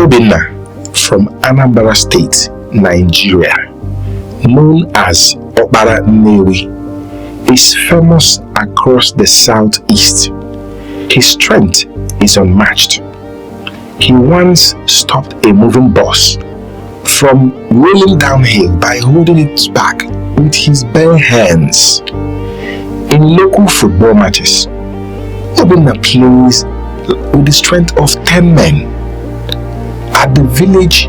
Obinna from Anambra State, Nigeria, known as Lion of Nnewi, is famous across the southeast. His strength is unmatched. He once stopped a moving bus from rolling downhill by holding it back with his bare hands. In local football matches, Obinna plays with the strength of 10 men. At the village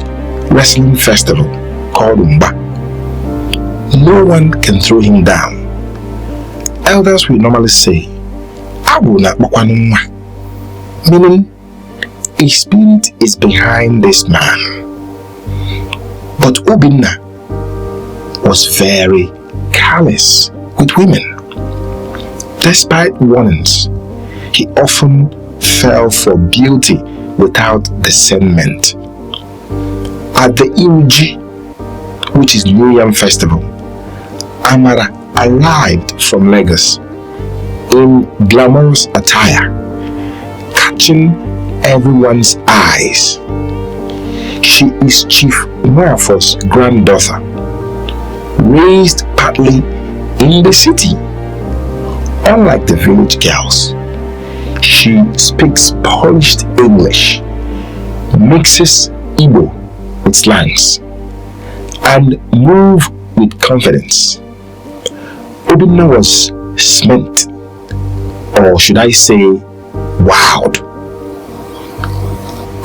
wrestling festival called Umba, no one can throw him down. Elders will normally say, meaning a spirit is behind this man. But Obinna was very callous with women. Despite warnings, he often fell for beauty without discernment. At the Iruji, which is New Yam Festival, Amara arrived from Lagos in glamorous attire, catching everyone's eyes. She is Chief Nwafo's granddaughter, raised partly in the city. Unlike the village girls, she speaks polished English, mixes Igbo with slangs, and moves with confidence. Obinna was smelt, or should I say, wowed.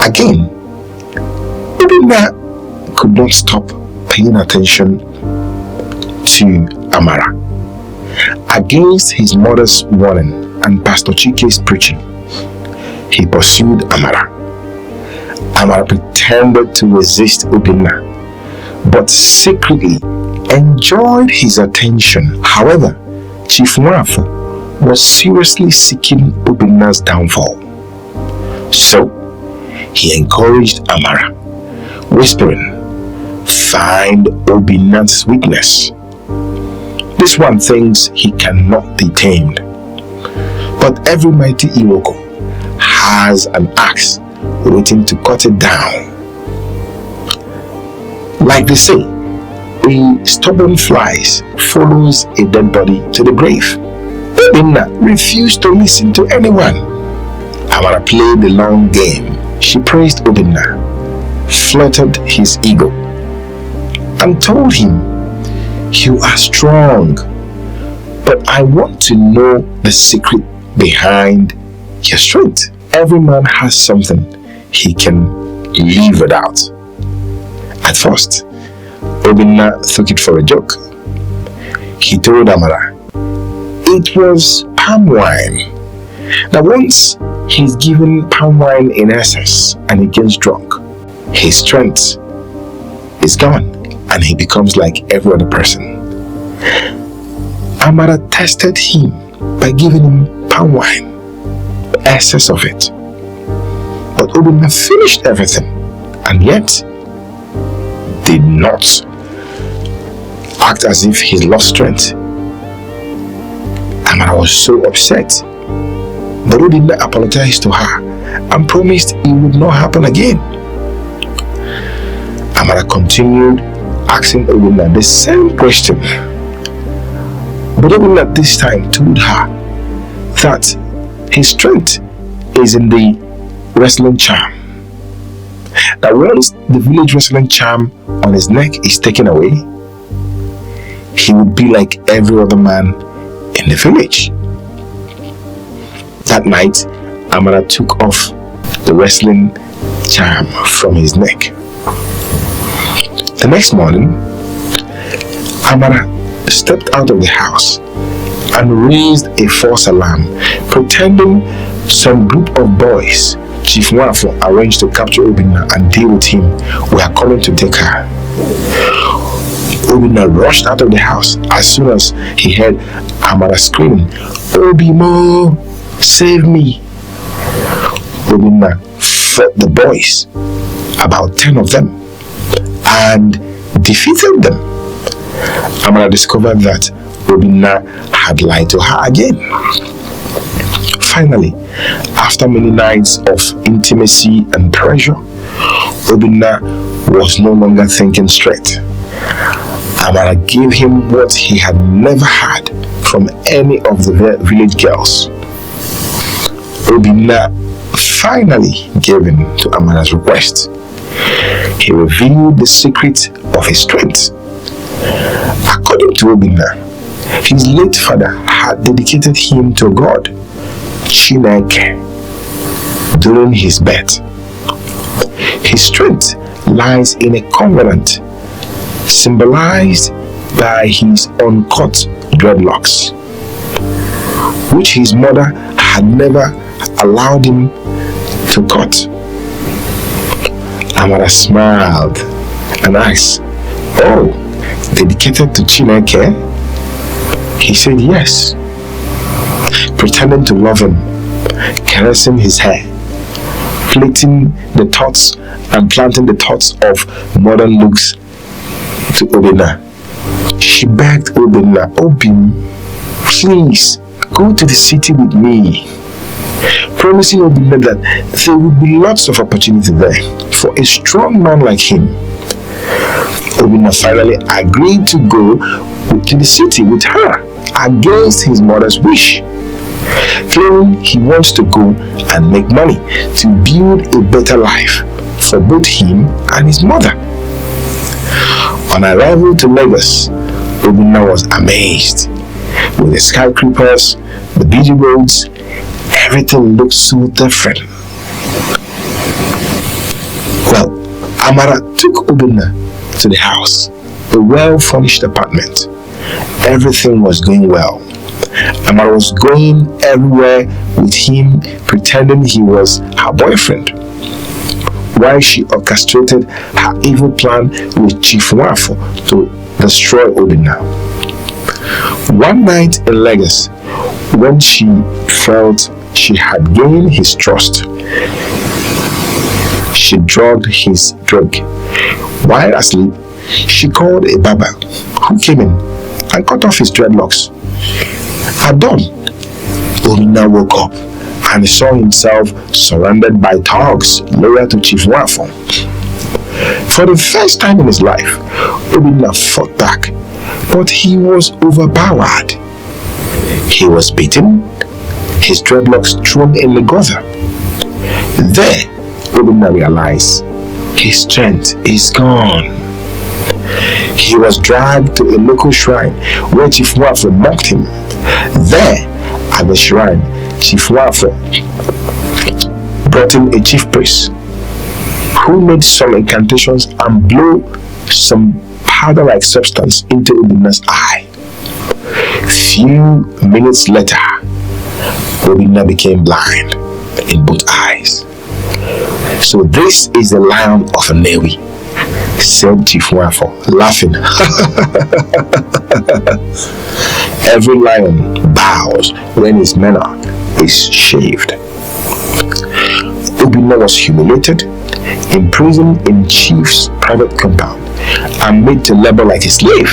Again, Obinna could not stop paying attention to Amara. Against his mother's warning and Pastor Chike's preaching, he pursued Amara. Amara pretended to resist Obinna, but secretly enjoyed his attention. However, Chief Nwafo was seriously seeking Obinna's downfall. So, he encouraged Amara, whispering, "Find Obinna's weakness. This one thinks he cannot be tamed. But every mighty Iroko has an axe waiting to cut it down." Like they say, a stubborn fly follows a dead body to the grave. Obinna refused to listen to anyone. Amara played the long game. She praised Obinna, flattered his ego, and told him, "You are strong, but I want to know the secret behind your strength. Every man has something he can live without." At first, Obinna took it for a joke. He told Amara it was palm wine. That once he's given palm wine in excess and he gets drunk, his strength is gone and he becomes like every other person. Amara tested him by giving him palm wine, the excess of it. But Obinna finished everything and yet did not act as if he lost strength. Amara was so upset, but Obinna apologized to her and promised it would not happen again. Amara continued asking Obinna the same question, but Obinna this time told her that his strength is in the wrestling charm. That once the village wrestling charm on his neck is taken away, he would be like every other man in the village. That night, Amara took off the wrestling charm from his neck. The next morning, Amara stepped out of the house and raised a false alarm, pretending some group of boys Chief Nwafo arranged to capture Obinna and deal with him were coming to take her. Obinna rushed out of the house as soon as he heard Amara screaming, "Obimo, save me!" Obinna fought the boys, about 10 of them, and defeated them. Amara discovered that Obinna had lied to her again. Finally, after many nights of intimacy and pressure, Obinna was no longer thinking straight. Amara gave him what he had never had from any of the village girls. Obinna finally gave in to Amara's request. He revealed the secret of his strength. According to Obinna, his late father had dedicated him to God, Chineke, during his birth. His strength lies in a covenant symbolized by his uncut dreadlocks, which his mother had never allowed him to cut. Amara smiled and asked, "Oh, dedicated to Chineke?" He said yes, pretending to love him, caressing his hair, plaiting the thoughts and planting the thoughts of modern looks to Obinna. She begged Obinna, "Obim, please go to the city with me," promising Obinna that there would be lots of opportunity there for a strong man like him. Obinna finally agreed to go to the city with her against his mother's wish, claiming he wants to go and make money to build a better life for both him and his mother. On arrival to Lagos, Obinna was amazed. With the skyscrapers, the busy roads, everything looked so different. Well, Amara took Obinna to the house, a well-furnished apartment. Everything was going well. Amara was going everywhere with him, pretending he was her boyfriend, while she orchestrated her evil plan with Chief Nwafo to destroy Obinna. One night in Lagos, when she felt she had gained his trust, she drugged his drink. While asleep, she called a barber who came in and cut off his dreadlocks. At dawn, Obinna woke up and saw himself surrounded by thugs loyal to Chief Nwafo. For the first time in his life, Obinna fought back, but he was overpowered. He was beaten, his dreadlocks thrown in the gutter. There, Obinna realized his strength is gone. He was dragged to a local shrine where Chief Nwafo mocked him. There, at the shrine, Chief Nwafo brought in a chief priest who made some incantations and blew some powder-like substance into Obinna's eye. Few minutes later, Obinna became blind in both eyes. "So this is the Lion of Nnewi," said Chief Nwafo, laughing. "Every lion bows when his monarch is shaved." Obinna was humiliated, imprisoned in Chief's private compound, and made to labor like a slave.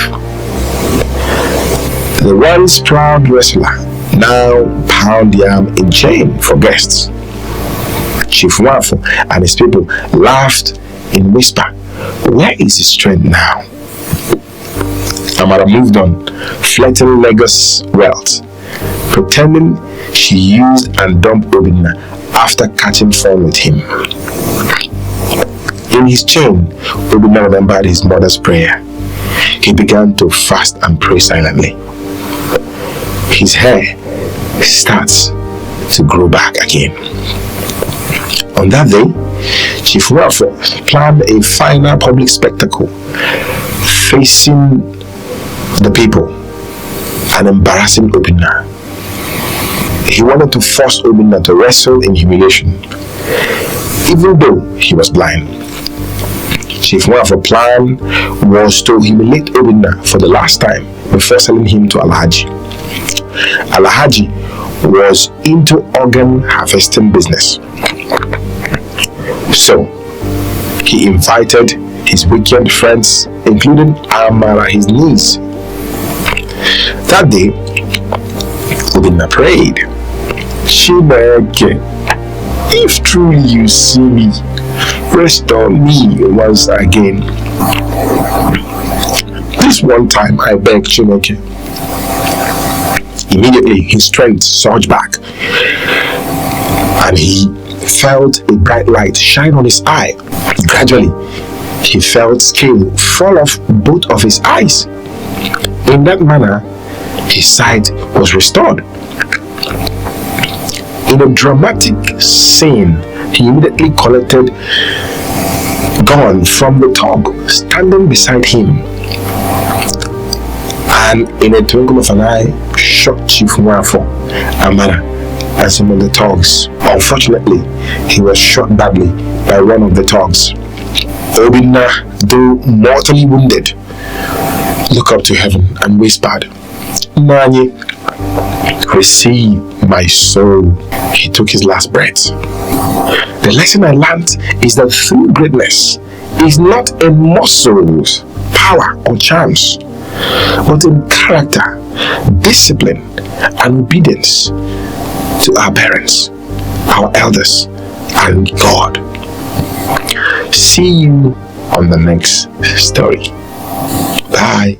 The once proud wrestler now pound yam in chain for guests. Chief Nwafo and his people laughed in whisper, "Where is his strength now?" Amara moved on, flirting Lagos wealth, pretending she used and dumped Obinna after catching fun with him. In his chain, Obinna remembered his mother's prayer. He began to fast and pray silently. His hair starts to grow back again. On that day, Chief Nwafo planned a final public spectacle facing the people and embarrassing Obinna. He wanted to force Obinna to wrestle in humiliation, even though he was blind. Chief Nwafo's plan was to humiliate Obinna for the last time before selling him to Alhaji. Alhaji was into organ harvesting business. So, he invited his weekend friends, including Amara, his niece. That day, Obinna prayed, "Chineke, if truly you see me, restore me once again. This one time I begged Chineke. Immediately his strength surged back, and he felt a bright light shine on his eye. Gradually, he felt scale fall off both of his eyes. In that manner, his sight was restored. In a dramatic scene, he immediately collected gun from the thug standing beside him, and in a twinkle of an eye, shot Chief Nwafo Amara and some of the thugs. Unfortunately, he was shot badly by one of the thugs. Obinna, though mortally wounded, looked up to heaven and whispered, "Nani, receive my soul." He took his last breath. The lesson I learned is that true greatness is not in muscles, power, or charms, but in character, discipline, and obedience to our parents, our elders, and God. See you on the next story. Bye.